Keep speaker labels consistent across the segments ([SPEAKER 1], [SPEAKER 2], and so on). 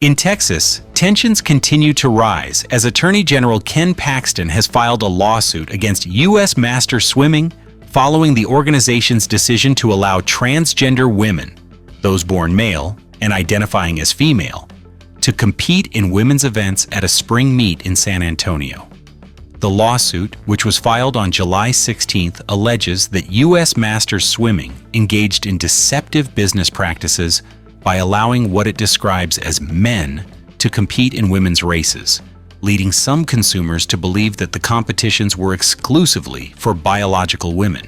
[SPEAKER 1] In Texas, tensions continue to rise as Attorney General Ken Paxton has filed a lawsuit against U.S. Master Swimming following the organization's decision to allow transgender women, those born male and identifying as female, to compete in women's events at a spring meet in San Antonio. The lawsuit, which was filed on July 16th, alleges that U.S. Masters Swimming engaged in deceptive business practices by allowing what it describes as men to compete in women's races, leading some consumers to believe that the competitions were exclusively for biological women.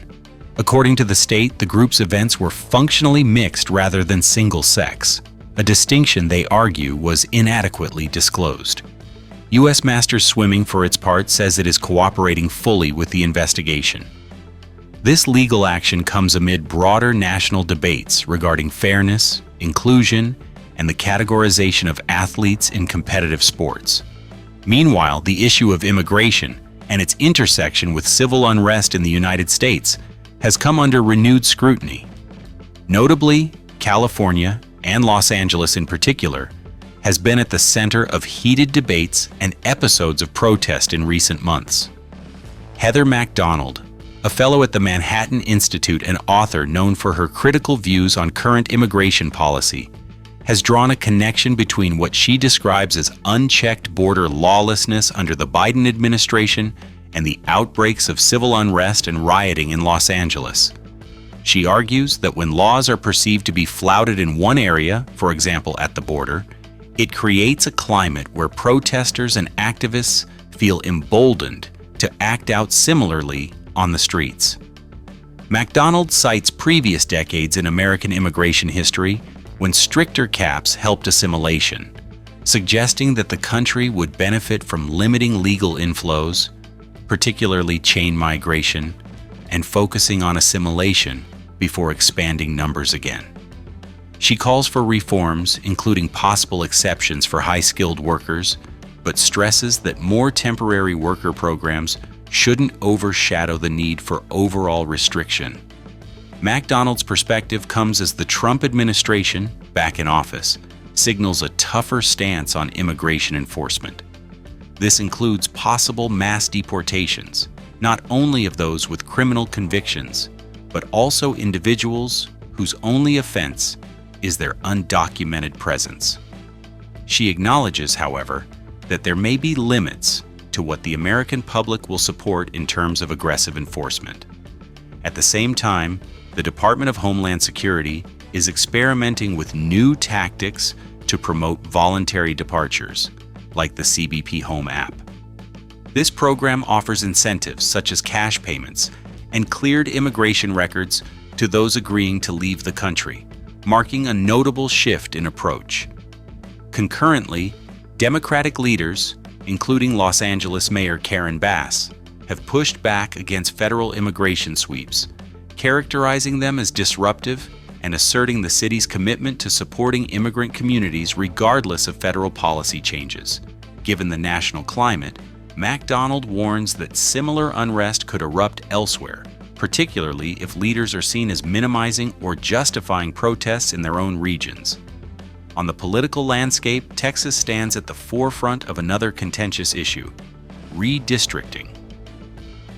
[SPEAKER 1] According to the state, the group's events were functionally mixed rather than single-sex, a distinction they argue was inadequately disclosed. U.S. Masters Swimming, for its part, says it is cooperating fully with the investigation. This legal action comes amid broader national debates regarding fairness, inclusion, and the categorization of athletes in competitive sports. Meanwhile, the issue of immigration and its intersection with civil unrest in the United States has come under renewed scrutiny. Notably, California, and Los Angeles in particular, has been at the center of heated debates and episodes of protest in recent months. Heather MacDonald, a fellow at the Manhattan Institute and author known for her critical views on current immigration policy, has drawn a connection between what she describes as unchecked border lawlessness under the Biden administration and the outbreaks of civil unrest and rioting in Los Angeles. She argues that when laws are perceived to be flouted in one area, for example at the border, it creates a climate where protesters and activists feel emboldened to act out similarly on the streets. MacDonald cites previous decades in American immigration history when stricter caps helped assimilation, suggesting that the country would benefit from limiting legal inflows, particularly chain migration, and focusing on assimilation before expanding numbers again. She calls for reforms, including possible exceptions for high-skilled workers, but stresses that more temporary worker programs shouldn't overshadow the need for overall restriction. MacDonald's perspective comes as the Trump administration, back in office, signals a tougher stance on immigration enforcement. This includes possible mass deportations, not only of those with criminal convictions, but also individuals whose only offense is their undocumented presence. She acknowledges, however, that there may be limits to what the American public will support in terms of aggressive enforcement. At the same time, the Department of Homeland Security is experimenting with new tactics to promote voluntary departures, like the CBP Home app. This program offers incentives such as cash payments and cleared immigration records to those agreeing to leave the country, marking a notable shift in approach. Concurrently, Democratic leaders, including Los Angeles Mayor Karen Bass, have pushed back against federal immigration sweeps, characterizing them as disruptive and asserting the city's commitment to supporting immigrant communities regardless of federal policy changes. Given the national climate, MacDonald warns that similar unrest could erupt elsewhere, particularly if leaders are seen as minimizing or justifying protests in their own regions. On the political landscape, Texas stands at the forefront of another contentious issue: redistricting.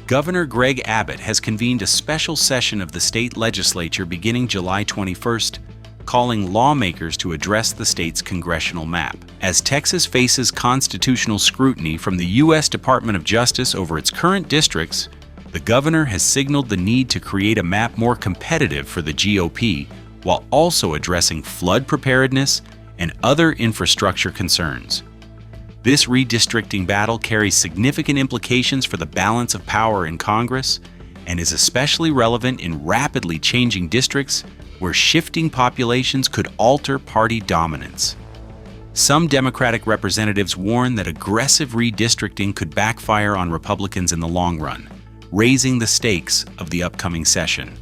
[SPEAKER 1] Governor Greg Abbott has convened a special session of the state legislature beginning July 21st, calling lawmakers to address the state's congressional map. As Texas faces constitutional scrutiny from the U.S. Department of Justice over its current districts, the governor has signaled the need to create a map more competitive for the GOP while also addressing flood preparedness and other infrastructure concerns. This redistricting battle carries significant implications for the balance of power in Congress and is especially relevant in rapidly changing districts where shifting populations could alter party dominance. Some Democratic representatives warn that aggressive redistricting could backfire on Republicans in the long run, raising the stakes of the upcoming session.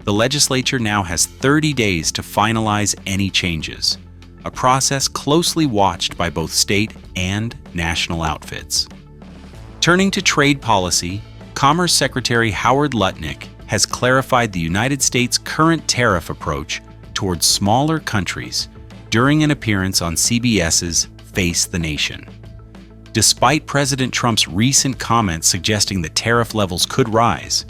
[SPEAKER 1] The legislature now has 30 days to finalize any changes, a process closely watched by both state and national outfits. Turning to trade policy, Commerce Secretary Howard Lutnick has clarified the United States' current tariff approach towards smaller countries during an appearance on CBS's Face the Nation. Despite President Trump's recent comments suggesting that tariff levels could rise,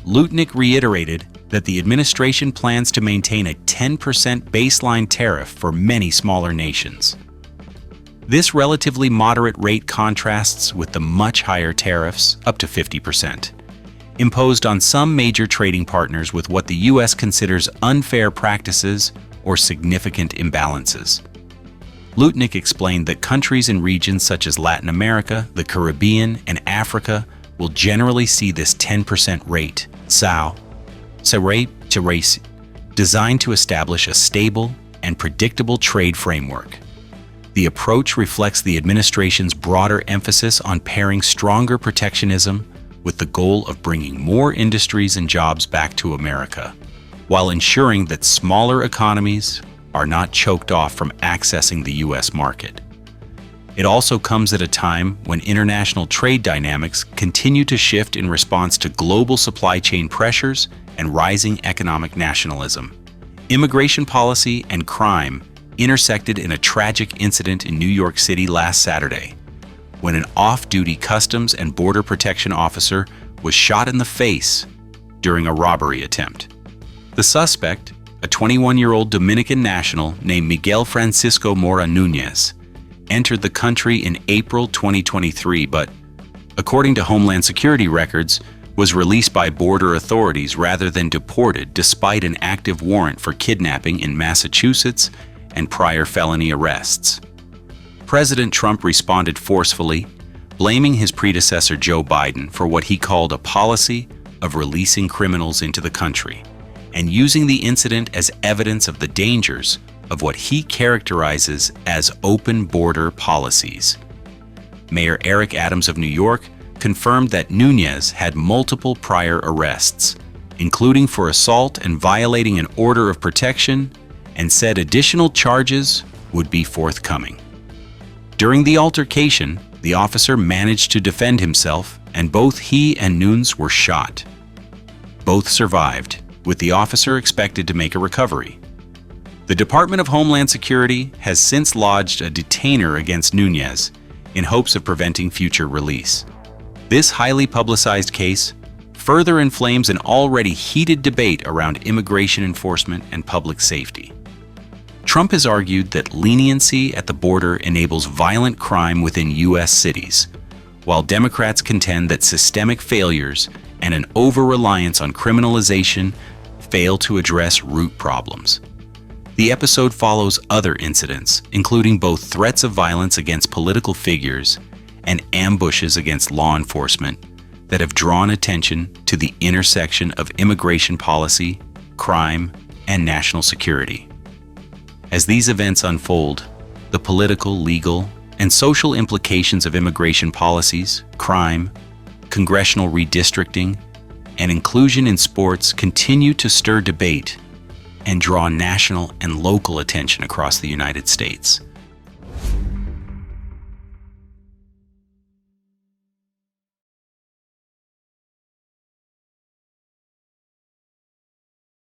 [SPEAKER 1] Lutnick reiterated that the administration plans to maintain a 10% baseline tariff for many smaller nations. This relatively moderate rate contrasts with the much higher tariffs, up to 50%, imposed on some major trading partners with what the U.S. considers unfair practices or significant imbalances. Lutnick explained that countries in regions such as Latin America, the Caribbean, and Africa will generally see this 10% rate, designed to establish a stable and predictable trade framework. The approach reflects the administration's broader emphasis on pairing stronger protectionism with the goal of bringing more industries and jobs back to America, while ensuring that smaller economies are not choked off from accessing the U.S. market. It also comes at a time when international trade dynamics continue to shift in response to global supply chain pressures and rising economic nationalism. Immigration policy and crime intersected in a tragic incident in New York City last Saturday, when an off-duty Customs and Border Protection officer was shot in the face during a robbery attempt. The suspect, a 21-year-old Dominican national named Miguel Francisco Mora Nunez, entered the country in April 2023 but, according to Homeland Security records, was released by border authorities rather than deported despite an active warrant for kidnapping in Massachusetts and prior felony arrests. President Trump responded forcefully, blaming his predecessor Joe Biden for what he called a policy of releasing criminals into the country, and using the incident as evidence of the dangers of what he characterizes as open border policies. Mayor Eric Adams of New York confirmed that Nunez had multiple prior arrests, including for assault and violating an order of protection, and said additional charges would be forthcoming. During the altercation, the officer managed to defend himself, and both he and Nunes were shot. Both survived, with the officer expected to make a recovery. The Department of Homeland Security has since lodged a detainer against Nunez in hopes of preventing future release. This highly publicized case further inflames an already heated debate around immigration enforcement and public safety. Trump has argued that leniency at the border enables violent crime within U.S. cities, while Democrats contend that systemic failures and an over-reliance on criminalization fail to address root problems. The episode follows other incidents, including both threats of violence against political figures and ambushes against law enforcement, that have drawn attention to the intersection of immigration policy, crime, and national security. As these events unfold, the political, legal, and social implications of immigration policies, crime, congressional redistricting, and inclusion in sports continue to stir debate and draw national and local attention across the United States.